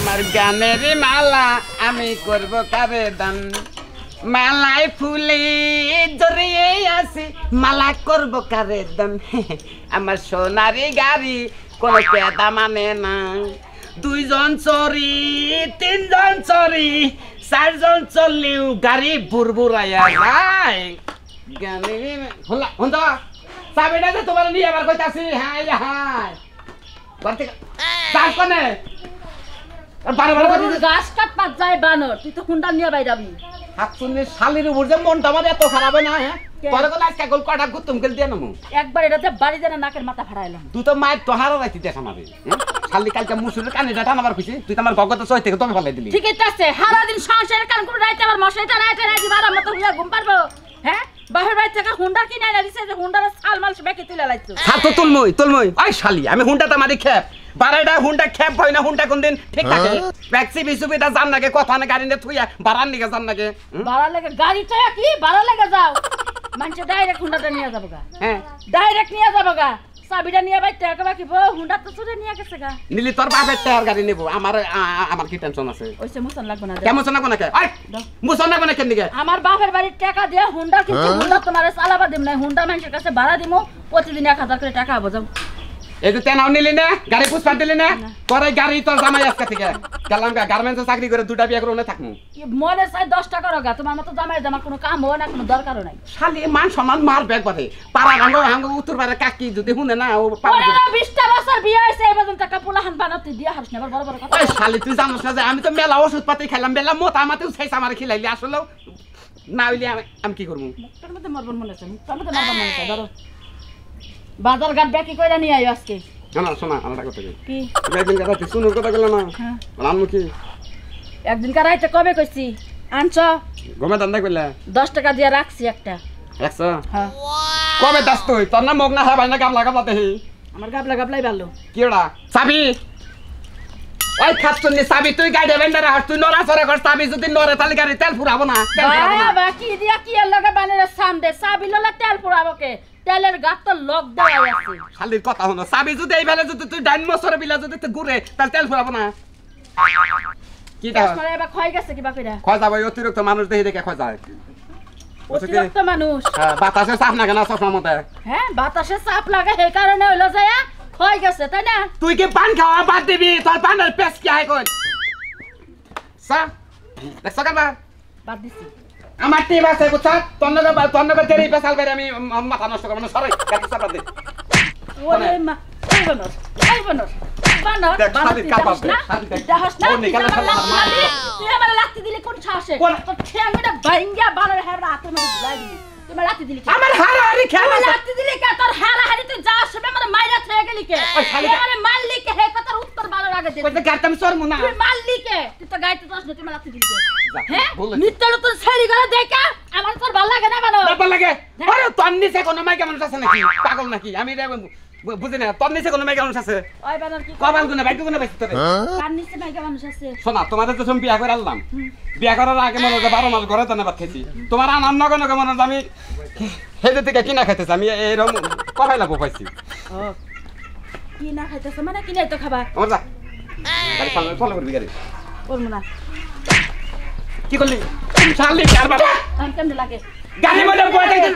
আমার গানের মালা আমি করব কারে দান মালায় ফুলে জড়িয়ে আছি মালা করব কারে দান আমার সোনারি গাড়ি কোনো পেদা মানে না দুইজন চরি তিনজন চরি চারজন চললেও গাড়ি বুরবুরাইয়া যায় গানের হলা হন্দা চাবিটা যে তোমার নিয়ে আবার কইতাছি হাই হাই করতে কাজ কোনে গাছ কাটপাত যায় বানর তুই তো হুন্ডা নিয়ে বাইরাবি হাত শুনলে শালির উপর যে মনটা আমার এত খারাপ না হ্যাঁ পরে গেলে আজকে গোল কটা গুতুম গেল দিয়ে নামু একবার এটাতে বাড়ি দেনা নাকের মাথা ফাড়াইলাম তুই তো মায়ের তো হারা রাইতি দেখ আমারে শালি কালকে মুসুরের কানে ডাটা নামার খুশি তুই তো আমার গগত সই থেকে তুমি ফলাই দিলি ঠিকই আছে সারা দিন সংসারের কান করে রাইতে আবার মশাইটা রাইতে রাইতে বারা মতো হইয়া ঘুম পারবো হ্যাঁ বাহির বাড়ি থেকে হুন্ডা কিনে এনে দিছে যে হুন্ডার ছাল মাল বেঁকে তুলে লাইছো হ্যাঁ তো তুলমই ওই শালি আমি হুন্ডাটা মারি খেপ বারাইডা হুন্ডা খেপ হয় না হুন্ডা কোনদিন ঠিক থাকে ট্যাক্সি বিসুবিটা জান নাকি কথা না গাড়ি নিয়ে থুইয়া বারান নিকে জান নাকি বাড়া লাগে গাড়িটা কি বাড়া লাগে যাও মানুষ ডাইরেক্ট হুন্ডাটা নিয়ে যাবো গা হ্যাঁ ডাইরেক্ট নিয়ে যাবো গা চাবিটা নিয়ে বাইতে একেবারে কি হুন্ডা তো চুরে নিয়ে গেছে গা নিলি তোর বাপের টায়ার গাড়ি নেবো আমার কি টেনশন আছে ওইসে মুসন লাগবে না কেমন লাগবে না কে আই মুসন লাগবে না কেন দিকে আমার বাপের বাড়ির টাকা দিয়ে হুন্ডা কিনছি হুন্ডা তোমারে চালাবা দিম না হুন্ডা মানুষের কাছে ভাড়া দিমু প্রতিদিন 1000 করে টাকা হবো যাও এই যে তেনাও নিলি না গাড়ি পুষ্পা দিলি না তোর গাড়ি তোর জামাই আজকে থেকে গেলাম গার্মেন্টসে চাকরি করে দুটা বিয়ে করে ওনে থাকমু মনে চাই 10 টাকা রগা তোমার মতো জামাই জামা কোনো কাম হয় না কোনো দরকারও নাই শালি মান সম্মান মার ব্যাগ বাদে পাড়া হাঙ্গ উত্তর পাড়া কাকি যদি শুনে না ও 20টা বছর বিয়ে হইছে এই পর্যন্ত টাকা পোলাহান বানাতে দিয়া হারছ না বড় বড় কথা ওই শালি তুই জানোস না যে আমি তো মেলা ওষুধ পাতি খেলাম মেলা মোটা আমাতেও ছাইছ আমার খিলাইলি আসলে না হইলে আমি কি করব তোর মধ্যে মরবন মনে আছে তোর মধ্যে মরবন মনে আছে ধরো বাজার ঘাট ব্যাকি কইরা নিয়ে আইও আজকে না শোনা আলাদা কথা কি একদিন কথা তুই শুনুর কথা গেল না রানমু কি একদিন কারাইতে কবে কইছি আনছ গমে দান্দা কইলা 10 টাকা দিয়া রাখছি একটা 100 হ্যাঁ কবে দাস তুই তোর না মগ না হাবাই না গাবলা গাবলা দেহি আমার গাবলাই ভালো কি ওড়া চাবি ওই খাচ্ছনি চাবি তুই গাড়ি বেন্ডার আর তুই নড়া চড়া কর চাবি যদি নড়ে তাহলে গাড়ি তেল ফুরাবো না বাকি দিয়া কি এর লগে বানের সামনে চাবি ললা তেল ফুরাবো কে তেলের গাত তো লক দেওয়া আছে শালির কথা হলো চাবি যদি এই বেলে যদি তুই ডাইন মছরে বিলা যদি তুই ঘুরে তাহলে তেল ফুরাবো না কি তা মানে এবার ক্ষয় গেছে কিবা কইরা ক্ষয় যাবে অতিরিক্ত মানুষ দেখে ক্ষয় যায় অতিরিক্ত মানুষ হ্যাঁ বাতাসে চাপ না কেন চশমার মধ্যে হ্যাঁ বাতাসে চাপ লাগে সেই কারণে হইলো যায় ক্ষয় গেছে তাই না তুই কি পান খাওয়া বাদ দিবি তোর পানের পেস কি হয় কই সা দেখছ কেন বাদ দিছি আমার টিম আছে বুঝছ তন্নগর তেরি পেছাল করে আমি মাথা নষ্ট করব না সরি কাটি চাপা দে ওরে মা এই বানর বানর তুই আমার লাত্তি দিলি কোন সাহসে তোর ঠ্যাংটা ভাঙ্গা বানর হেবড়া হাতের মধ্যে ঝুলাই দিলি তুমি লাত্তি দিলি আমার হারাহারি খেলা লাত্তি দিলি কে তোর হারাহারি তুই যা সবে আমার মাইরা থেকে গেলি কে আরে মারলি কে হে কথার উত্তর বানর আগে দে কইতে গাড়তাম সরমু না তুই মারলি কে তুই তো গাইতে দছ না তুই লাত্তি দিলি কে হ্যাঁ নিত্যল তোর ছেড়ি গলা দেখা আমার তোর ভালো লাগে না বানর ভালো লাগে আরে তোর নিচে কোন মাইকা মানুষ আছে নাকি পাগল নাকি আমি বুঝি না তোর নিচে কোন মাইকা মানুষ আছে ওই বানর কি কবাল গুনা বাইক গুনা বাইতে তোরে কার নিচে মাইকা মানুষ আছে শোনা তোমাদের তো সব বিয়া করে আনলাম বিয়া করার আগে মনে হয় 12 মাস ঘরে তো না ভাত খেয়েছি তোমার আনন্দ নগর মনে হয় আমি হেদে থেকে কিনা খাইতেছি আমি এরকম কবাই লাভ পাইছি কি না খাইতেছ মানে কি নাই তো খাবা আমার যা গাড়ি ফলো করবি গাড়ি করমু না কি করলি শালি কার বাবা এখন কেমনে লাগে গাড়ি মধ্যে বসে থাকতে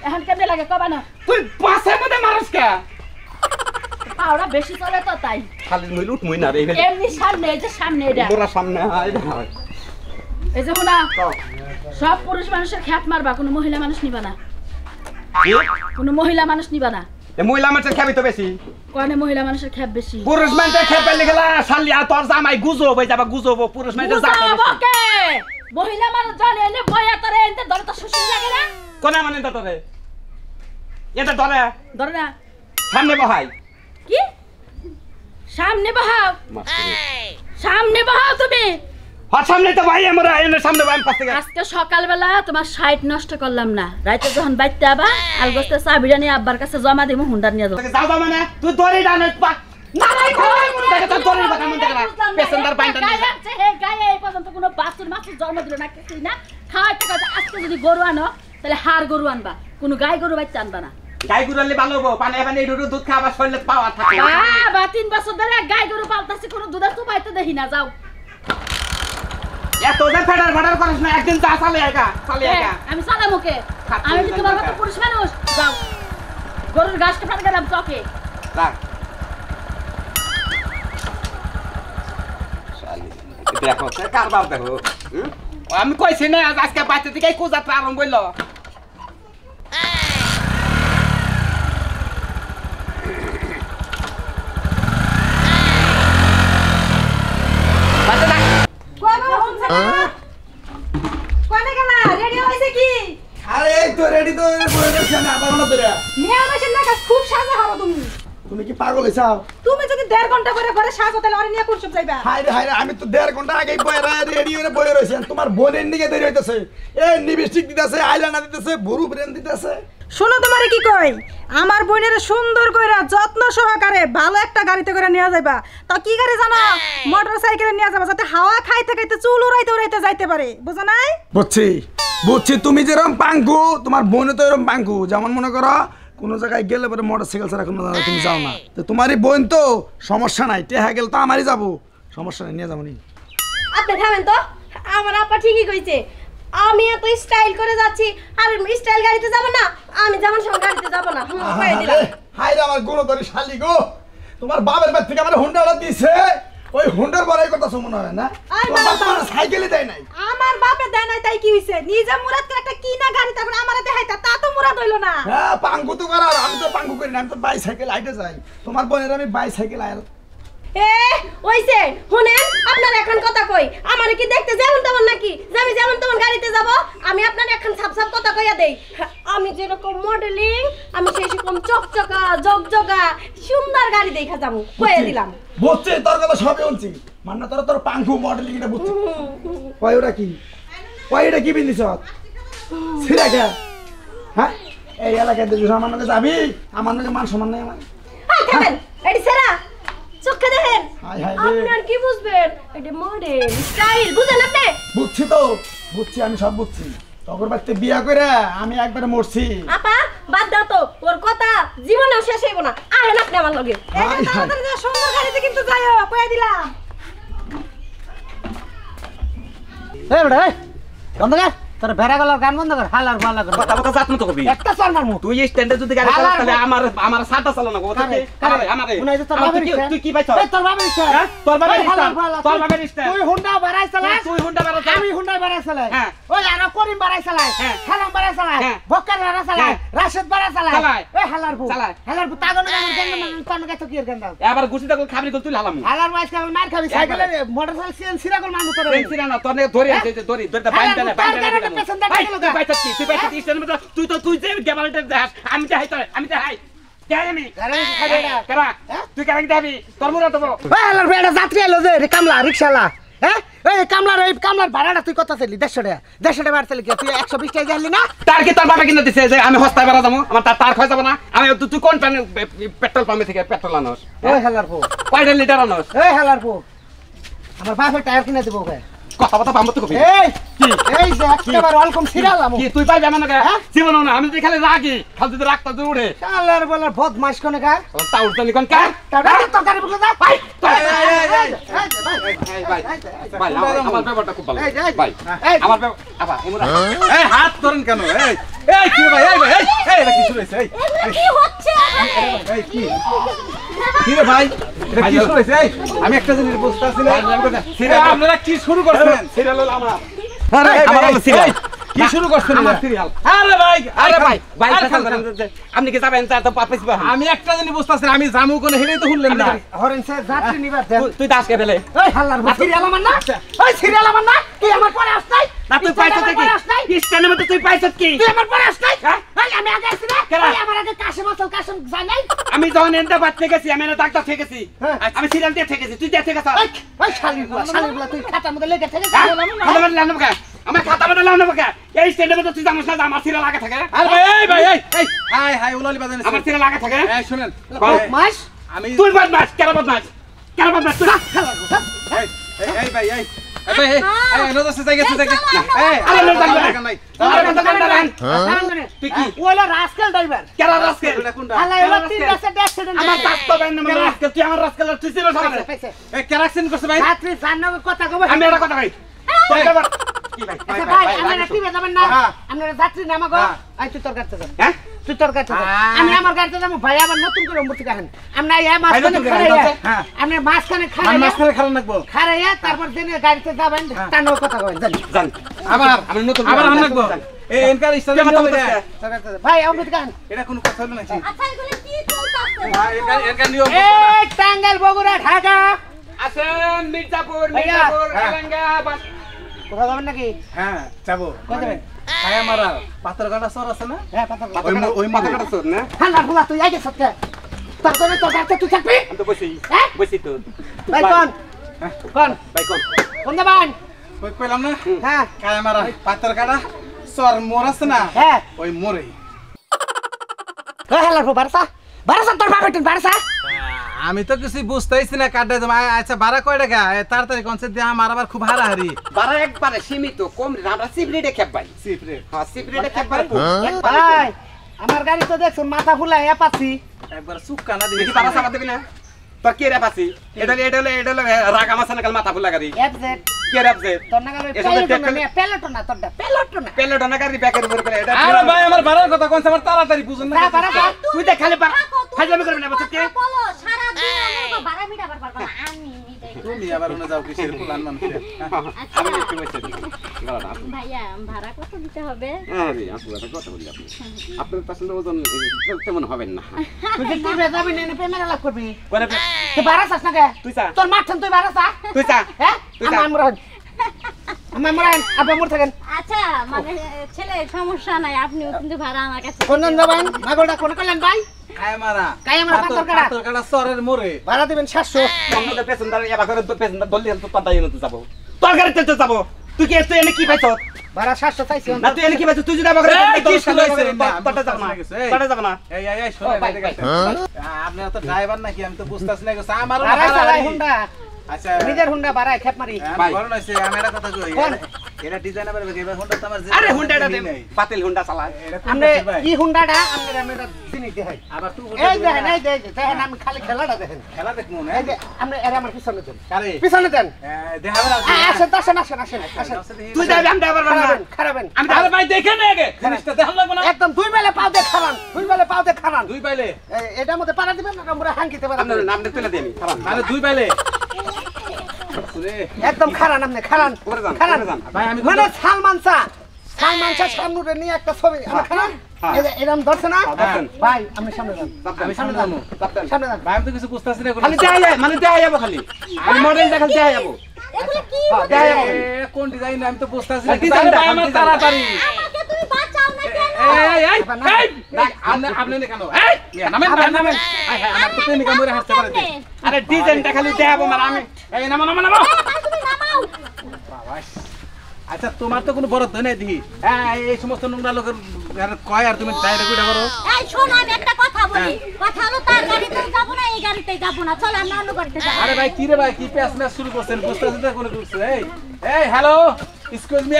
এখন কেমনে লাগে কবা না তুই পাশে মধ্যে মানুষ কে পাওড়া বেশি চলে তো তাই খালি নই লুট মই না রে এমনি সামনে এই যে সামনে এটা মোরা সামনে এই যে হুনা সব পুরুষ মানুষের খ্যাপ মারবা কোনো মহিলা মানুষ নিবা না কোনো মহিলা মানুষ নিবা না এ মহিলা মানুষের খ্যাপই তো বেশি কোনে মহিলা মানুষের খ্যাপ বেশি পুরুষ মানুষের খ্যাপ পেলে গেলা শালি আর তোর জামাই গুজব হই যাবা গুজব পুরুষ মানুষের জামাই ওকে মহিলা মানুষ জানে এলে বয়া তোরে এনতে ধরে তো সুশীল লাগে না কোনে মানে তোরে এটা ধরে না সামনে বহাই কি সামনে বহাও সামনে বহাও তুমি হ্যাঁ সামনে তো ভাই আমরা এনে সামনে ভাই পাশে আজকে সকালবেলা তোমার সাইট নষ্ট করলাম না রাতে যখন বাইতে আবা আলগস্তে চাবিটা নিয়ে আব্বার কাছে জমা দিমু হুন্ডা নিয়ে যাও যাও মানে তুই দড়ি ডানে পা না নাই কই দেখে তো দড়ি কথা মন দেখলা পেসেন্ডার পাইন্টা নিয়ে যাচ্ছে হে গায়ে এই পর্যন্ত কোনো বাছুর মাছুর জন্ম দিল না কিছু না খাওয়াতে কথা আজকে যদি গরু আনো তাহলে হাড় গরু আনবা কোনো গাই গরু বাইতে আনবা না গাই গরু আনলে ভালো হবো পানি পানি দুধ খাবার শরীরে পাওয়া থাকে বাবা 3 বছর ধরে গাই গরু পালতাছি কোনো দুধ তো পাইতে দেখি না যাও এত যে ফেডার ফেডার করিস না, একদিন চা চালে একা চালে একা। আমি চালামু কে? আমি কি তোমার মতো পুরুষ মানুষ? যাও গরুর ঘাস কাটতে গেলাম চকে। রাখ দেখো সে কারবার দেখো। আমি কইছি না আজকে বাচ্চা থেকে কুজাটা আরম্ভ হইলো। আরে এই তো রেডি তো বলে দিছি আমি আধা ঘন্টা ধরে। খুব সাজা হবো তুমি। তুমি কি পাগল হইছাও? তুমি যদি 1.5 ঘন্টা করে ঘরে সাজো তাহলে ওরে নিয়ে কুরসব যাইবা। হায় রে আমি তো 1.5 ঘন্টা আগেই বইরা রেডি হয়ে বইরা রইছি। তোমার বোনের দিকে দেরি হইতাছে। এই লিপস্টিক দিতেছে, আইলাইনার দিতেছে, বুরু ব্রেন দিতেছে। শোনো তোমারে কি কই, আমার বোনের সুন্দর কইরা যত্ন সহকারে ভালো একটা গাড়িতে করে নিয়ে যাইবা। তা কি গাড়ি জানো? মোটরসাইকেলে নিয়ে যাবা, যাতে হাওয়া খাইতে খাইতে চুল উড়াইতে উড়াইতে যাইতে পারে, বুঝো নাই? বুঝছি তুমি যেরকম পাঙ্কু, তোমার বোনও তো এরকম পাঙ্কু। যেমন মনে করো কোনো জায়গায় গেলে পরে মোটরসাইকেল ছাড়া কোনো জায়গায় তুমি যাও না। তো তোমারই বোন তো সমস্যা নাই, টেহা গেল তো আমারই যাবো, সমস্যা নাই, নিয়ে যাবো নি। আপনি থামেন তো, আমার আপা ঠিকই কইছে। আমি এত স্টাইল করে যাচ্ছি, আর স্টাইল গাড়িতে যাব না, আমি যেমন সব গাড়িতে যাব না। কই দিলাম। হাই রে আমার গুণধরী শালি গো, তোমার বাবার বাড়ি থেকে আমার হুন্ডাটা দিছে, ওই হুন্ডার বড়াই করতেছ মনে হয় না? তোমার বাবা আমার সাইকেলই দেয় নাই। আমার বাপে দেয় নাই তাই কি হইছে? নিজে মুরাদ করে একটা কিনা গাড়ি তারপর আমারে দেখাইতা, তা তো মুরাদ হইলো না। হ্যাঁ পাঙ্কু তো করার, আমি তো পাঙ্কু করি না, আমি তো বাইসাইকেল আইতে যাই। তোমার বোনের আমি বাইসাইকেল আইল। এ ওইছে শুনেন, আপনার এখন কথা কই, আমারে কি দেখতে যেমন তেমন নাকি যে আমি যেমন তেমন গাড়িতে যাব? আমি আপনার এখন সাপ সাপ কথা কইয়া দেই, আমি যেরকম মডেলিং, আমি সেই রকম চকচকা জগজগা সুন্দর গাড়ি দেখা যাব, কইয়া দিলাম। বুঝছি তোর কথা সবই শুনছি, মানে তোর পাঙ্কু মডেলিং এটা বুঝছি। কই ওটা কি? কই এটা কি বিন্দিস? সিরা কে? হ্যাঁ এই এলাকায় দেখি আমার নাকি যাবি, আমার নাকি মান সমান নাই আমার। হাই থামেন, এডি সেরা চোখে দেখেন। হাই হাই রে, আপনার কি বুঝবেন? এটা মডেল স্টাইল, বুঝেন আপনি? বুঝছি তো, বুঝছি, আমি সব বুঝছি। তখন বাড়িতে বিয়া করে আমি একবারে মরছি। আপা বাদ দাও তো, ওর কথা জীবনেও শেষ হইব না। আহেন আপনি আমার লগে। হাই হাই তাড়াতাড়ি যা, সুন্দর গাড়িতে কিন্তু যাইও, কইয়া দিলাম। এই বেটা এই বন্ধ কর, তোর ভেড়া গলার গান বন্ধ কর, হালার মালা কর। কথা কথা যাত না তো কবি। একটা চার মারমু। তুই স্ট্যান্ডে যদি গাড়ি চালাস তাহলে আমার সাথে চালানো না কথা কি? আমারে উনাই তো তোর বাবার ইচ্ছা। তুই কি পাইছ? এই তোর বাবার ইচ্ছা। হ্যাঁ তোর বাবার এই ইচ্ছা, হালার মালা, তোর বাবার ইচ্ছা। তুই হুন্ডা বাড়াই চালাস, তুই হুন্ডা বাড়াই চালাস, আমি হুন্ডা বাড়াই চালাই। হ্যাঁ। ওই আর করিম বাড়াই চালাই, হ্যাঁ। খালাম বাড়াই চালাই, হ্যাঁ। বক্কার বাড়াই চালাই, হ্যাঁ। রাশেদ বাড়াই চালাই। চালাই। এই হালার বউ, চালাই। হালার বউ তাগন আমার কেন কোন গাছ কি এর কেন দাও? এবার গুছি তখন খাবি গল তুই লালাম। হালার মাইস কাল মার খাবি, সাইকেলে মোটরসাইকেল সিএনসি রাগল মারমু তোরে। পেন্সিল না তোর ধরে আছে ধরে ধরে বাইন্দা না বাইন্দা না। তুই পাইছ কি? তুই পাইছ স্ট্যান্ডে মত তুই যে গ্যাবালটা দেখাস, আমি তো হাই তোর, আমি তো হাই। দেখ আমি আরে খাবে না। কেরা তুই কেন দেবি? তোর মুরা দেবো। ওই হালার বেটা যাত্রী এলো যে কামলা রিকশালা। হ্যাঁ এই কামলার ভাড়াটা তুই কত চাইলি? 150 টাকা। 150 টাকা চাইলি কি? তুই 120 টাকা দিলি না? তার কি তোর বাবা কিনে দিছে যে আমি হস্তায় বেড়া যাবো? আমার তার খাওয়া যাবো না? আমি তুই কোন পেট্রোল পাম্পে থেকে পেট্রোল আনস? ওই হালার বউ, কয়টা লিটার আনস? এই হালার বউ, আমার বাপের টায়ার কিনে দেবো ওকে। কথা কথা পাম্প তো কবি। এই কি এই যে একেবারে ওয়েলকাম সিরিয়াল আমু কি তুই পাইবি আমার নাকি? জীবন না আমি যদি খালি রাগি খালি যদি রাগটা তুই উঠে শালার বলার বদমাশ কোনে কার তা উঠতে নিকন কার তারপরে তো গাড়ি বলে দা ভাই ভাই ভাই আমার ব্যাপারটা খুব ভালো এই, এই, ভাই এই। আমার আবা এই হাত ধরেন কেন? এই এই কি ভাই এই ভাই এই এটা কি শুরু হইছে? এই কি হচ্ছে? এই কি কি রে ভাই এটা কি শুরু হইছে? আমি একটা জিনিস বুঝতে পারছি না। সিরিয়াল আপনারা কি শুরু করছেন? সিরিয়াল হলো আমার। আরে আমার হলো সিরিয়াল। কি শুরু করছেন? আমার সিরিয়াল। আরে ভাই ভাই আপনি কি যাবেন? তার তো পাপিস বা আমি একটা জিনিস বুঝতে পারছি আমি জামু কোন হেলেই তো শুনলেন না। হরেন স্যার যাত্রী নিবার দেন তুই দাস কে ফেলে ওই হালার বউ সিরিয়াল আমার না ওই সিরিয়াল আমার না তুই আমার পরে আস নাই না তুই পাইছত কি? স্ট্যান্ডের মধ্যে তুই পাইছত কি? তুই আমার পরে আস নাই হ্যাঁ? এই আমি আগে আসছি না কেন? এই আমার আগে কাশিম জানাই নাই আমি যখন এনতে বাদ থেকেছি আমি না ডাক্তার থেকেছি হ্যাঁ। আমি সিরিয়াল দিয়ে থেকেছি তুই দিয়ে থেকেছ ওই শালিগুলা তুই খাতার মধ্যে লেগে থেকে খাতা মধ্যে লাগানো কে? আমার খাতা মধ্যে লাগানো কে? এই স্ট্যান্ডের মধ্যে তুই জানিস না যে আমার সিরিয়াল আগে থাকে? আরে ভাই এই হাই হাই উলালি বাজান আমার সিরিয়াল আগে থাকে? এই শুনেন মাস আমি তুই বদমাস কেন বদমাস তুই এই ভাই এই এই নজর সে জায়গা এই আরে নজর জায়গা। নাই আরে কথা বল না তুই কি ওলা রাস্কেল ড্রাইভার কেন রাস্কেল? এটা কোনটা হালা এলা তিন রাস্তা অ্যাক্সিডেন্ট আমার কাস্তো বাইন নাম রাস্কেল তুই আমার রাস্কেল তুই ছিল সকালে এ ক্যারাক্সিন করছে ভাই রাত্রি জান্নার কথা কব আমি একটা কথা কই কি ভাই আচ্ছা ভাই আপনারা টিভি যাবেন না আপনারা যাত্রী নামাগো আই তুই তোর গাড়িতে যান হ্যাঁ তুই তোর গাড়িতে যা আমি আমার গাড়িতে যাবো ভাই আবার নতুন করে উম্মতি কাহেন আমরা এই মাঝখানে খাড়াইয়া আপনি মাঝখানে খাড়াইয়া তারপর দিনে গাড়িতে যাবেন তানো কথা কইন জান আবার আমি নতুন আবার আন লাগবো এই এনকার ইসলাম ভাই উম্মতি কাহেন এটা কোনো কথা হলো নাকি আচ্ছা এগুলো কি চলতেছে ভাই এনকার নিয়ম এই টাঙ্গাইল বগুড়া ঢাকা আসেন মির্জাপুর ভাইয়া। ঔরঙ্গাবাদ কোথাও যাবেন নাকি হ্যাঁ যাবো কই যাবেন খায়া মারা পাথরঘাটা সর আছে না হ্যাঁ কথা ওই মাথা কাটা চোর না ঠান্ডা ফুলা তুই আগে সত্যি তারপরে তোর গাড়িতে তুই থাকবি আমি তো বসি হ্যাঁ বসি তো ভাই কোন কোন ভাই কোন কোন যাবেন ওই কইলাম না হ্যাঁ খায়া মারা পাথরঘাটা সর মোর আছে না হ্যাঁ ওই মোরে হ্যালো বারসা বারসা তোর বাবা বারসা আমি তো কিছু বুঝতেইছি না কাটে আচ্ছা ভাড়া কয় টাকা তাড়াতাড়ি কনসেপ্ট দিয়ে আমার আবার খুব হারাহারি বারা একবারে সীমিত কম আমরা সিপ্রেটে খেপ ভাই সিপ্রে হ্যাঁ সিপ্রেটে খেপ ভাই ভাই আমার গাড়ি তো দেখছো মাথা ফুলাই পাচ্ছি একবার সুক্কা না দেখি দেখি বারা সামা দেবি না তোর কে রেপ আছি এটা রাগ আমার সামনে কাল মাথা ফুলা গাড়ি এফজেড কে রেপ যে তোর না গাড়ি পেলেটো না তোরটা পেলেট না গাড়ি ব্যাকের উপর করে এটা আরে ভাই আমার ভাড়ার কথা কোন আমার তাড়াতাড়ি বুঝুন না তুই দেখ খালি ফাজলামি করবি না বলছ কে বলো সারা দিন আমাকে ভাড়া মিটাবার পারবো না আমি মিটাই তুমি আবার উনি যাও কিসের প্ল্যান মানুষ আমি একটু বসে দিই ভাইয়া ভাড়া কত দিতে হবে আরে আপু একটা কথা বলি আপনি আপনার পছন্দ ওজন কেমন হবেন না তুই কি টিভি যাবি না পেমেন্ট লাভ করবি করে তুই বারাসাস না কে তুই চা তোর মাঠন তুই বারাসা তুই চা হ্যাঁ তুই চা আমার মরান আপা মোর থাকেন আচ্ছা মানে ছেলে সমস্যা নাই আপনিও কিন্তু ভাড়া আমার কাছে কোন যাবেন মাগলটা কোন কলেন ভাই খায়া মারা পাথরঘাটা পাথরঘাটা সরের মোরে ভাড়া দিবেন 700 আমাদের পেছনদার এবার করে তো পেছনদার বললি তো পাতাই না তো যাব তোর গাড়িতে তো যাব তুই কি এসে এনে কি পাইছ ভাড়া 700 চাইছি না তুই এনে কি পাইছ তুই যদি আমার গাড়ি কি শুনাইছে তোরটা যাব না তোরটা যাব না এই এই শুনে আপনি তো ড্রাইভার নাকি আমি তো বুঝতাছ না আমারও ভাড়া চালাই হুন্ডা আচ্ছা নিজের হুন্ডা ভাড়া খেপ মারি ভাই বড় নইছে আমি একটা কথা কই এটা ডিজাইন আবার এবার হুন্ডা তো আমার আরে হুন্ডাটা দে পাতিল হুন্ডা চালায় আমরা কি হুন্ডাটা আমরা জিনিস দেখাই আবার তুই এই দেখেন দেখেন আমি খালি খেলাটা দেখেন খেলা দেখমু না এই যে আমরা এর আমার পিছনে দেন কারে পিছনে দেন দেখাবে না আসেন তুই যাবি আমি আবার বানাবেন খারাপেন আমি আরে ভাই দেখে না আগে জিনিসটা দেখাল লাগবে না একদম দুই বেলে পাও দিয়ে খারান দুই পাইলে এটার মধ্যে পাড়া দিবেন না আমরা হাঙ্কিতে পারা আপনার নাম তুলে দেই আমি খারাপ মানে দুই পাইলে শুনে একদম খারান আপনি খারান করে যান খারান করে যান ভাই আমি মানে সালমান শাহ সামনে নিয়ে একটা ছবি আমরা খারান এই যে এরকম ধরছে না ধরছেন। ভাই আপনি সামনে যান আমি সামনে যাবো সামনে যান ভাই আমি তো কিছু বুঝতাছি না খালি দেয়া যায় মানে দেয়া যাবো খালি আমি মডেল দেখা দেয়া যাবো এগুলো কি দেয়া যাবো কোন ডিজাইন আমি তো বুঝতাছি না ডিজাইন ভাই আমার তাড়াতাড়ি আমাকে তুমি বাঁচাও না কেন আপনি কেন নামেন আমার তো প্রেমিকা মরে হাসতে পারে আরে ডিজাইনটা খালি দেয়া যাবো মানে আমি এই নামো ভাই তুমি নামাও আচ্ছা তোমার তো কোনো বরাদ্দ নেই দেখি এই সমস্ত নোংরা লোকের কয় আর তুমি ডাইরেক্ট ওইটা করো এই শোনো আমি একটা কথা বলি কথা হলো তার গাড়িতে যাব না এই গাড়িতে যাব না চল আমরা অন্য গাড়িতে যাব আরে ভাই কি রে ভাই কি পেছ ম্যাচ শুরু করছেন বুঝতেছি না কোনো কিছু এই হ্যালো এক্সকিউজ মি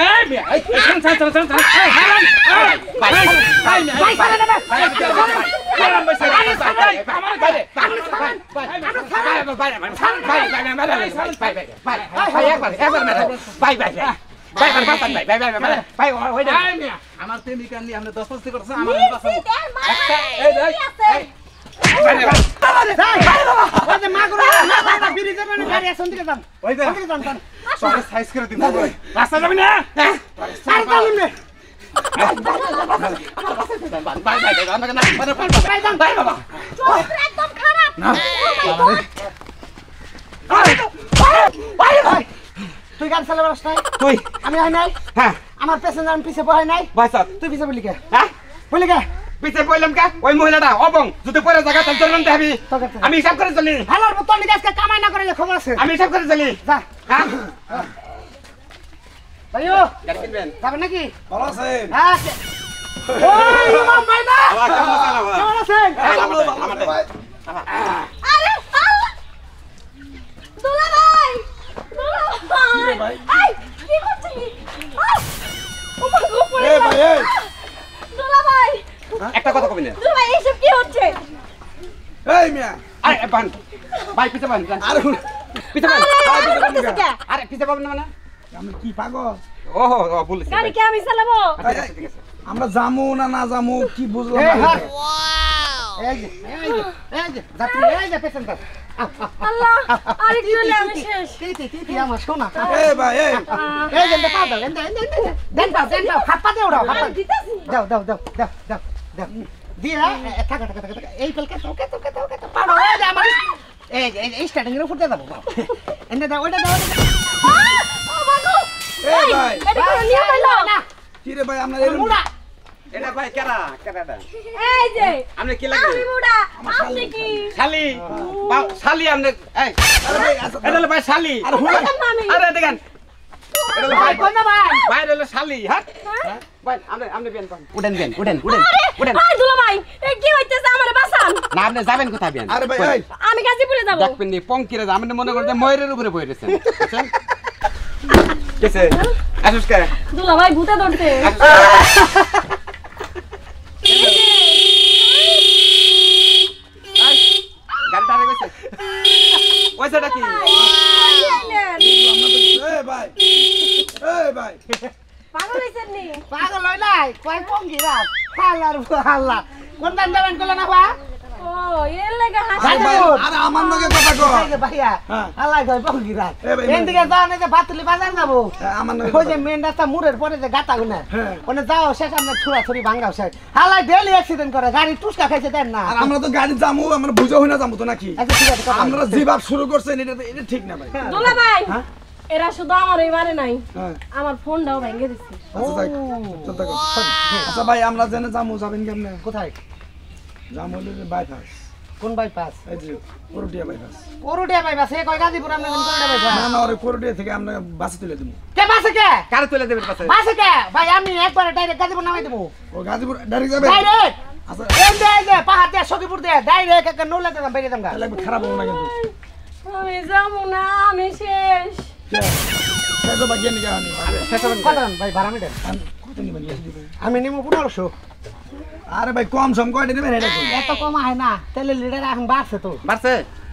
এই শুন এই হ্যালো আমার প্রেমিকা নিয়ে আমরা 10 বছর করছে আমার সাইজ করে দিন রাস্তা যাবি না একদম খারাপ তুই গান চালাবার রাস্তায় তুই আমি হয় নাই হ্যাঁ আমার প্যাসেঞ্জার আমি পিছে বহাই নাই ভাইসাব তুই পিছে বলি কে হ্যাঁ বলি কে পিছে কইলাম কা ওই মহিলাটা অবং যদি পরে জায়গা তার জন্য দেবি আমি হিসাব করে চলি হালার মতন নিকে আজকে কামাই না করে খবর আছে আমি হিসাব করে চলি যা হ্যাঁ ভাইও গাড়ি কিনবেন যাবেন নাকি ভালো আছেন হ্যাঁ ওই ইমাম ভাই না কেমন আছেন আরে দুলা ভাই এই কি করছিস ও মা গো পড়ে এই ভাই এই দুলা ভাই একটা কথা কবি না দুলা ভাই এসব কি হচ্ছে এই মিয়া আরে বান ভাই পিছে বান আরে পিছে বান আরে আরে পিছে পাবেন না মানে আমি কি পাগল? ও বলেছি গাড়ি কি আমি চালাবো? ঠিক আছে আমরা যামু না না যামু কি বুঝলাম এই না। হ্যাঁ। এই যে যাত্রী এই যে পেছনটা আল্লাহ আরেকটু হলে আমি শেষ। কি আমার শোনা এই ভাই এই এই যে পাও দাও দেন পাও হাত পা দাও হাত পা দিতাছি। দাও দিয়া থাকা এই পেলকে তোকে পাড়ো এই যে আমার এই স্টার্টিং এর উপর দিয়ে দাও এনে দাও ওটা দাও ও মাগো এই ভাই এটা করে নিয়ে গেলো না কি রে ভাই আমরা এরকম মুড়া এটা ভাই কেডা এই যে আপনি কি লাগে আমি বুড়া আপনি কি শালি শালি আপনি এই আরে ভাই আচ্ছা এটা হলো ভাই শালি আরে হুড়া আমি আরে দেখেন এটা হলো ভাই কোন ভাই ভাই হলো শালি হ্যাঁ ভাই আপনি বেন উঠেন আরে দুলা ভাই এই কি হইতেছে আমারে বাঁচান। না আপনি যাবেন কোথায় বেন আরে ভাই এই আমি গাজীপুরে যাব। দেখবেন নি পঙ্কিরে আপনি মনে করতে ময়ূরের উপরে বই রয়েছেন বুঝছেন কেসে আসুস কে দুলা ভাই ভূতে ধরতে। গাড়িটা আরে গেছে ওইটা কি এই ভাই পাগল হইছেন নি? পাগল হই নাই কয় পঙ্গি রাত হাল্লা কোন দান দেবেন কইলা না বা ও এর লাগা আরে হাসি। ভাই আরে আমার লগে কথা কও এই যে ভাইয়া হ্যাঁ। হাল্লা কয় পঙ্গি রাত এই ভাই, এদিকে যাও না যে বাতুলি বাজার যাবো আমার লগে ওই যে মেন রাস্তা মুরের পরে যে গাতা গুনা হ্যাঁ। ওনে যাও শেষ আমরা ছুরি ভাঙাও শেষ হাল্লা ডেলি অ্যাক্সিডেন্ট করে গাড়ি টুসকা খাইছে দেন না আর আমরা তো গাড়ি যামু আমরা বুঝা হই না যামু তো নাকি আচ্ছা ঠিক আছে কথা আমরা যে ভাব শুরু করছেন এটা ঠিক না ভাই দুলা ভাই হ্যাঁ? এরা শুধু আমার এবারে নাই হ্যাঁ আমার ফোনটাও ভেঙে দিছে। আচ্ছা যাই চলতে কর আচ্ছা ভাই আমরা জেনে যামু যাবেন কেমনে কোথায় যামু হইলো বাইপাস কোন বাইপাস এই যে করুটিয়া বাইপাস করুটিয়া বাইপাস এ কয় গাজীপুর আমরা কোন করুটিয়া বাইপাস না না ওরে করুটিয়া থেকে আমরা বাসে তুলে দেবো কে বাসে কে কারে তুলে দেবেন পাশে বাসে কে ভাই আমি একবারে ডাইরেক্ট গাজীপুর নামাই দেবো ও গাজীপুর ডাইরেক্ট যাবে ডাইরেক্ট আচ্ছা এই যে পাহাড় দিয়ে সখীপুর দিয়ে ডাইরেক্ট একটা নৌলা দিলাম বেরিয়ে দাম গা তাহলে খারাপ হবে না কিন্তু আমি যাবো না আমি শেষ। শেষ বা জ্ঞান জ্ঞান কত ভাই ভাড়া মিটার কত নিবেন আমি নিমু 1500 আরে ভাই কম সম কয়টা নেবেন এটা কোন এত কম হয় না তাহলে লিডার এখন বাড়ছে তো বাড়ছে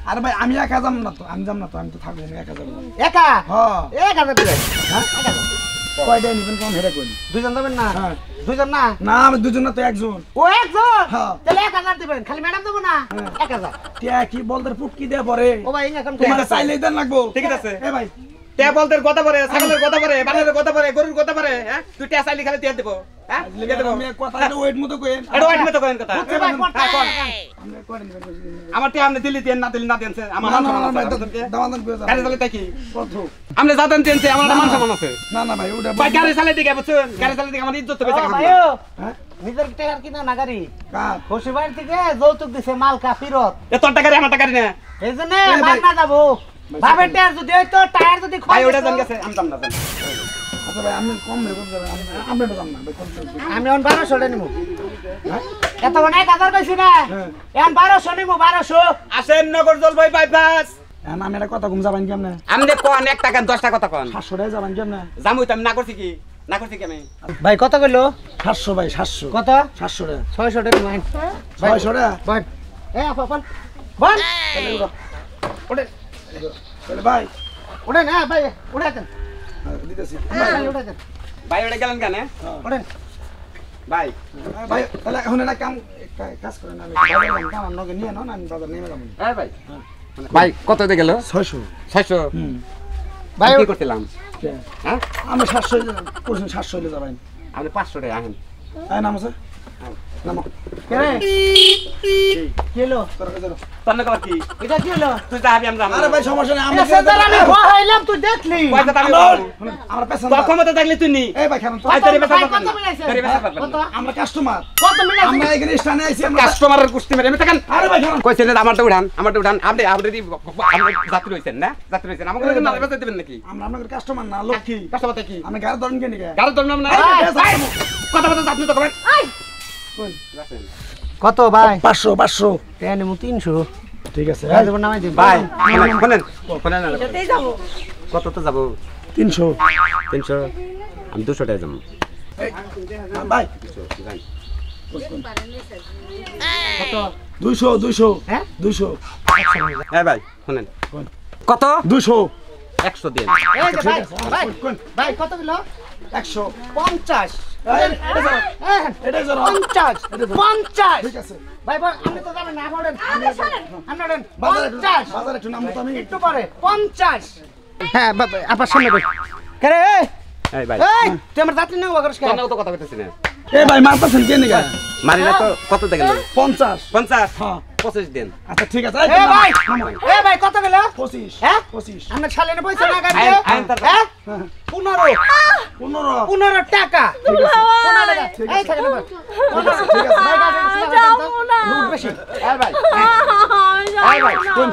আরে ভাই আমি একা যাম না তো আমি যাম না তো আমি তো থাকবো না একা যাবো একা হ্যাঁ 1000 দিবেন হ্যাঁ কয়টা নিবেন কম হেরে কোন দুইজন যাবেন না হ্যাঁ দুইজন না না আমি দুজন না তো একজন ও একজন হ্যাঁ। তাহলে 1000 দিবেন খালি ম্যাডাম দেবো না হ্যাঁ। 1000 টিয়া কি বলতে ফুটকি দেয়া পরে ও ভাই এখন তোমার চাইলেই দেন লাগবো ঠিক আছে এ ভাই টেবলদের কথা পরে ছাগলের কথা পরে বানরের কথা পরে গরুর কথা পরে হ্যাঁ তুই টিয়া চাইলি খালি টিয়া দেব হ্যাঁ লিখে দেব আমি কথা ওয়েট মতো কইেন এটা ওয়াইট মতো করেন কথা বুঝছি ভাই পড়তে হ্যাঁ, কোন? আমরা করে নিবেন আমার টিয়া আপনি দিলি দেন না দিলি না দেনছে আমার না মান না না সম্মান ভাই আছে দামান করে গাড়ি যাও চালাতে কি কত আপনি যাতেন দেনছে আমার মান সম্মান আছে না না ভাই ওটা ভাই গাড়ি চালাতে দিকে বুঝছেন গাড়ি চালাতে দিকে আমার ইজ্জত বেঁচে গেছে ভাইও হ্যাঁ নিজের টাকার কিনা না গাড়ি কার খুশি বাড়ি থেকে যৌতুক দিছে মালকা ফিরত এ তোর টাকা আমার টাকা না এই জন্য ভাই। মাগনা যাবো ভাবের টায়ার যদি হইতো টায়ার যদি ভাই ক্ষয় ওটা জান হইতো, গেছে আমি জান না জান আচ্ছা ভাই আমি কম রে করতে যাবেন আমরা তো জান না ভাই কত আমি এখন 1200 নিমু হ্যাঁ এত অনেক 1000 কইছি না হ্যাঁ। এখন 1200 নিমু 1200 আসেন নগর জলপাই বাইপাস এখন আমি এটা কথা ঘুম যাবেন কেমনে আপনি কোন 1 টাকা 10 টাকা কথা কোন 700 টাকা যাবেন কেমনে জামুই তো আমি না করছি কি না করছি কি আমি ভাই কত কইলো 700 ভাই 700 কত 700 টাকা 600 টাকা মাইন 600 টাকা বল এ আপা বল বল ওটা তাহলে ভাই ওড়ে না ভাই ওড়ে দেন দিতেছি ওড়ে দেন ভাই ওটা গেলেন কেন ওড়ে ভাই ভাই তাহলে এখন একটা কাজ করেন আমি বাজার কাম নগে নিয়ে নাও না আমি বাজার নেমে যাবো হ্যাঁ ভাই ভাই কত দিয়ে গেল 600 600 হুম ভাই কি করছিলাম হ্যাঁ আমি 700 করছেন 700 হইলে যাবেন আপনি 500 টাকা আহেন আয় নাম আছে নাম কে রে কি হলো তোর কাছে দাও। তোর না কি এটা কি হলো তুই যাবি আমরা আরে ভাই সমস্যা নেই এ সেদার আমি হইলাম তুই দেখলি পয়সা তাহলে আমরা পেছন তোর ক্ষমতা থাকলে তুই নি এই ভাই খান তো ভাই তোর বেচা ভাই, পারবেন কত না মিলাইছে? তোর বেচা পারবেন কত না আমরা কাস্টমার কত মিলাইছে আমরা এখানে স্থানে আইছি আমরা কাস্টমারের কুস্তি মেরে আমি থাকেন আরে ভাই খান কইছেন আমারটা উঠান আপনি আপনি যাত্রী হইছেন না যাত্রী হইছেন আমাকে না বেচা দিবেন নাকি আমরা আপনাদের কাস্টমার না লক্ষ্মী কাস্টমার কি আমি গাড়ি ধরেন কেন কে গাড়ি ধরলাম না কথা বলতে আপনি তো করেন কত ভাই 500 500 তে নিমু 300 ঠিক আছে গাজীপুর নামাই দিন ভাই শুনেন যেতেই যাবো। কত তো যাবো 300 300 আমি 200 টাকা যাবো ভাই কত 200 200 হ্যাঁ 200 হ্যাঁ ভাই শুনেন কত 200 100 দেন এই যে ভাই ভাই ভাই কত কিলো 100 50 এটা জোর 50 50 ঠিক আছে ভাই ভাই আপনি তো যাবেন না আপনার আপনার বাজারে 50 বাজারে একটু নামো তো আমি একটু পরে 50 হ্যাঁ বাবা আবার সামনে বল করে এই ভাই এই তুই আমার যাত্রী নাও করছ কেন কেন তো কথা কইতেছ না এ ভাই মারতাছেন কে নিগা মারি না তো কত টাকা নেন 50 50 হ্যাঁ 25 দেন আচ্ছা ঠিক আছে এ ভাই এ ভাই কত গেল 25 হ্যাঁ 25 আমরা ছালেনে পয়সা না গাড়ি আইন তার হ্যাঁ 15 15 টাকা ঠিক আছে 15 টাকা এই থাকে না ঠিক আছে ঠিক আছে ভাই গাড়ি রুট বেশি এই ভাই এই ভাই কোন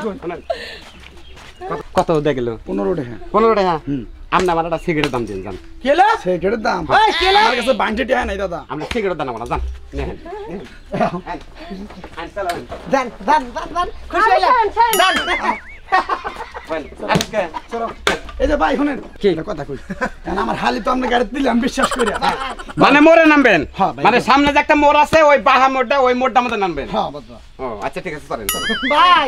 কত দে গেল 15 টাকা 15 টাকা আমনা আমার একটা সিগারেটের দাম দিন জান কেলো সেটার দাম এই কেলো আমার কাছে বান্টি টাকা নাই দাদা আমরা সিগারেটের দাম আমরা জান নেন আইন চালান দান দান দান দান খুশি হইলা দান আজকে চলো এই যে ভাই শুনেন কি? একটা কথা কই কারণ আমার হালি তো আপনি গাড়ি দিলাম বিশ্বাস করে মানে মোড়ে নামবেন হ্যাঁ, ভাই। মানে সামনে যে একটা মোড় আছে ওই বাহা মোড়টা ওই মোড়টার মধ্যে নামবেন হ্যাঁ দাদা ও আচ্ছা ঠিক আছে চলেন ভাই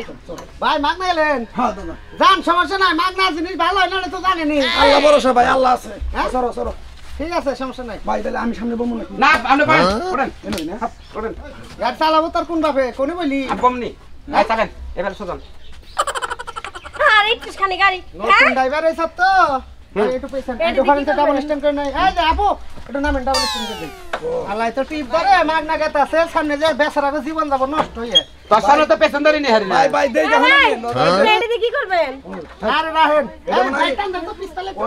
ভাই মাগ না এলেন হ্যাঁ দাদা জান সমস্যা নাই মাগ না জিনিস ভালো হয় না তো জানেনি আল্লাহ ভরসা ভাই আল্লাহ আছে হ্যাঁ? সরো সরো ঠিক আছে সমস্যা নাই ভাই তাহলে আমি সামনে বমু নাকি না আপনি পারেন ওঠেন এনই না ওঠেন গাড়ি চালাবো তোর কোন বাপে কোনে বলি বমনি এই চালেন এবার সোজন আর একটু খানি গাড়ি নতুন ড্রাইভার এই সব তো ভাই একটু পয়সা একটু ফারেন্সে ডাবল স্ট্যান্ড করে নাই এই যে আপু একটু নামেন ডাবল স্ট্যান্ড করে দেই আল্লাহ তো টিপ ধরে মাগ না গেতা আছে সামনে যে বেচারাকে জীবন যাব নষ্ট হয়ে তোর সামনে তো পেছনদারি নেই হারি ভাই ভাই দেই যখন রেডি কি করবেন আরে রাহেন এটা মনে হয়- এই টান তো পিস্তলে ও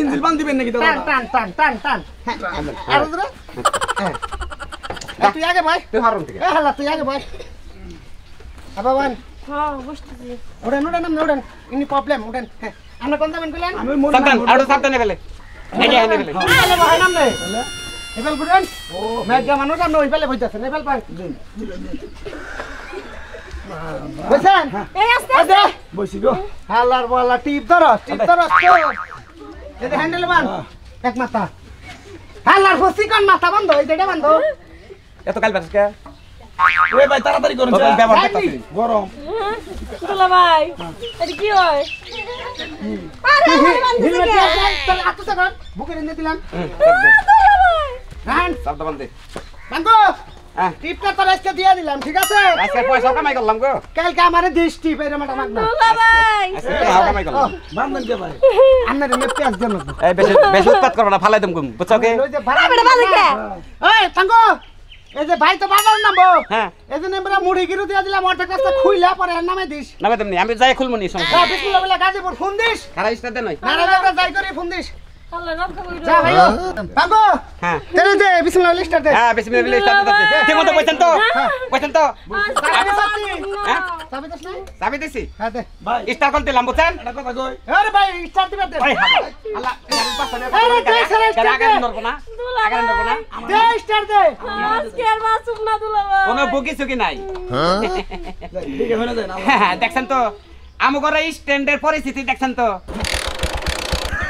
ইঞ্জিল বান দিবেন নাকি দাদা টান টান টান টান টান আর ধরে তুই আগে ভাই তুই হারুন থেকে এ হালা তুই আগে ভাই আবার বান হ্যাঁ বসতেছি উড়েন উড়েন আপনি উড়েন ইনি প্রবলেম উড়েন হ্যাঁ আমরা কোন যাবেন কইলেন আমি মনে সাবধান আরো সাবধানে ফেলে এই যে এনে ফেলে আলে ভাই নামলে এবেল বুড়েন ও মেঘা মানুষ আর নই ফেলে বইতাছে নেবেল পাই বুঝছেন এই আস্তে আদে বসি গো হালার বলা টিপ ধরো এই যে হ্যান্ডেল বান এক মাথা হালার ফসি কোন মাথা বন্ধ এই যেটা বন্ধ এত কাল বাসকে এ ভাই তাড়াতাড়ি করুন ওই ব্যবহার করতেছি গরম দুলা ভাই এটা কি হয় আরে হিলমেট চল আতো তো কর বুকে রেন্দে দিলাম রান সাবধান বন্ধে বাঙ্গো হ্যাঁ টিপটা তো আজকে দিয়ে দিলাম ঠিক আছে আজকে পয়সা কামাই করলাম গো কালকে আমারে দিস টিপ এর মাটা মাগ না দুলা ভাই আজকে পয়সা কামাই করলাম বান্ধন কে ভাই আমনে মে পেঁয়াজ দেন না এই বেশি বেশি উৎপাত করো না ফালাই দম বুঝছো কি ওই যে ভাড়া বেটা ভালো কে এই বাঙ্গো এই যে ভাই তো বাবার নামবো হ্যাঁ এই যে নেমরা মুড়ি গিরু দিয়ে দিলাম অর্ধেক রাস্তা খুইলা পরে এর নামে দিস নামে তেমনি আমি যাই খুলবো নি সমস্যা হ্যাঁ বিসমিল্লাহ বলে গাজীপুর ফোন দিস খারা ইস্তা দেন নয় নারায়ণগঞ্জ যাই করে ফোন দিস আল্লাহ রক্ষা কইরো যা ভাই বাঙ্গো হ্যাঁ তেরে দে বিসমিল্লাহ লিস্টার দে হ্যাঁ বেশি মিলে স্টার্ট করতে ঠিক মতো বসেন তো বসেন তো চাবি সাথী হ্যাঁ চাবি দিস না চাবি দিছি হ্যাঁ দে ভাই স্টার করতে দিলাম বুঝছেন একটা কথা কই আরে ভাই স্টার্ট দিবে দে ওই আল্লাহ ইয়ার পাশে আরে দে সারা স্টার্ট আগে নরবো না আগে নরবো না দে স্টার্ট দে আজকে আর মাসুক না দুলা ভাই কোনো বুকি সুকি নাই দিকে হয়ে যায় না হ্যাঁ, দেখছেন তো আমগর এই স্ট্যান্ডের পরিস্থিতি দেখছেন তো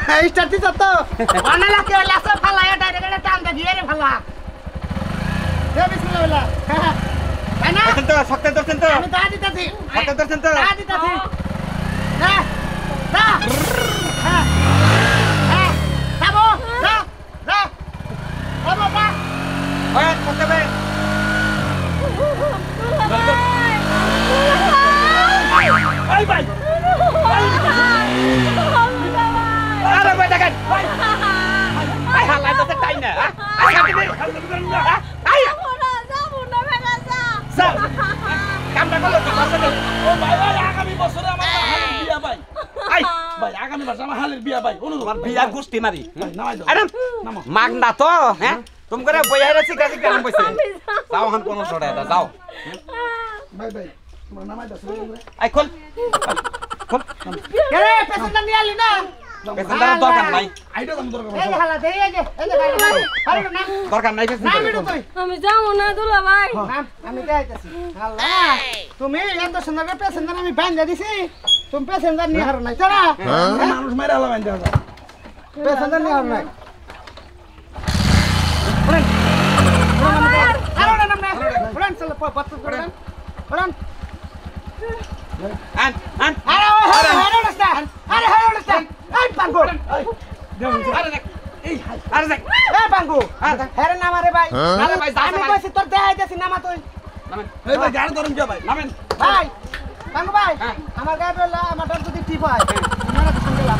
হ্যাঁ স্টার্ট দিছ তো অনালা কে লাসা ফালায়া ডাইরেক্ট টান দে গিয়ে ফালা দে বিসমিল্লাহ বলা তাই না দেখছেন তো শক্ত ধরছেন তো আমি দা দিতাছি শক্ত ধরছেন তো দা দিতাছি দা দা হ্যাঁ হ্যাঁ যাবো দা দা যাবো দা ওই করতে হবে ভাই ভাই আরে ভাই দেখেন আই হালাই তো তাই না আই কাটি দে আই যাবো না বেটা যা স্যার কামটা করলো তো আসলে ও ভাই ভাই আগামী বছরে আমার হালের বিয়া ভাই আই ভাই আগামী বছর আমার হালের বিয়া ভাই অনুরোধ তোমার বিয়া গুষ্টি মারি ভাই নামাই দাও আরে নামো মাগ না তো হ্যাঁ তুমি করে বইয়া রেছি কাজে কেমন বসে যাও হান কোন ছড়া এটা যাও ভাই ভাই তোমার নামাই দাও আই খোল খোল রে পেছনটা নিয়ে আলি না পেছনদার দরকার নাই আইডিয়া দাম দরকার এই যে হালা দে এই যে গাড়ি আরে না দরকার নাই না পেছনদার মিটু তুই আমি যাবো না দুলা ভাই নাম আমি দেখাইতেছি আল্লাহ তুমি এত সুন্দর করে প্যাসেঞ্জার আমি বান্ধা দিছি তুমি প্যাসেঞ্জার নিয়ে হারো নাই চলা মানুষ মেরে হলো বাইন্দা প্যাসেঞ্জার নিয়ে হারো নাই উড়েন আরে উড়েন আমরা উড়েন চলো পথ উড়েন উড়েন আন আন আরে ওই হারে হারে উড়স্তা আরে হারে উড়স্তা এই পাঙ্গু আরে দেখ আরে দেখ এই পাঙ্গু হেরে নামা রে ভাই আরে ভাই যা আমি কইছি তোর দেখাইতেছি নামা তুই নামেন এই ভাই গাড়ি ধরুন কে ভাই নামেন ভাই পাঙ্গু ভাই হ্যাঁ। আমার গাড়ি আমারটা যদি টিপ হয় আমরা তো সঙ্গে লাভ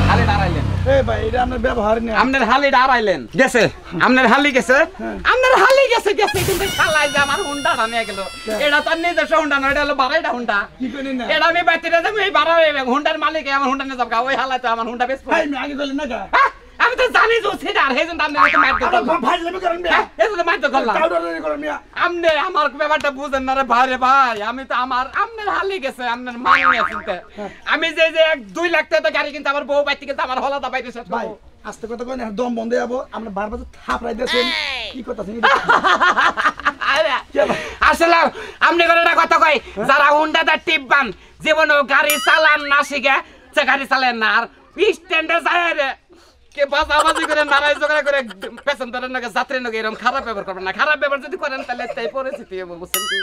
হালি দাঁড়াইলেন এই ভাই এটা আপনার ব্যবহার নেই আপনার হালি দাঁড়াইলেন গেছে আপনার হালি গেছে আপনার হালি গেছে গেছে কিন্তু শালাই যে আমার হুন্ডাটা নিয়ে গেল এটা তো নিজস্ব হুন্ডা নয় এটা হলো বাড়াইটা হুন্ডা কি করেন না এটা আমি বাইতে যাবো এই বাড়া হুন্ডার মালিক আমার হুন্ডা নিয়ে যাবো ওই হালাই তো আমার হুন্ডা বেশ ভাই আমি আগে কইলেন না কা আমি তো জানি যে সেটা আর হেজন আপনি আমাকে মারতে করলাম ভাই লেবে করেন মিয়া এই তো মারতে করলাম কাউডার করেন মিয়া আপনি আমার ব্যাপারটা বুঝেন না রে ভাই রে ভাই আমি তো আমার আপনার হালি গেছে আপনার মান নিয়ে চিনতে আমি যে 2 লাখ টাকা গাড়ি কিনতে আমার বউ বাইতে গেছে আমার হলাদা বাইতে শেষ ভাই আস্তে কথা কই না দম বন্ধ যাবো আমরা বারবার থাপড়াই দেছেন কি কথা শুনি আসলে আপনি করে একটা কথা কই যারা হুন্ডাটা টিপবান জীবনে গাড়ি চালান না শিখে সে গাড়ি চালান না আর স্ট্যান্ডে যায় রে কে বাজাবাজি করে নারাই ঝগড়া করে পেছন ধরে নাকি যাত্রী নাকি এরকম খারাপ ব্যবহার করবেন না খারাপ ব্যবহার যদি করেন তাহলে তাই পরিস্থিতি হবে বুঝছেন কি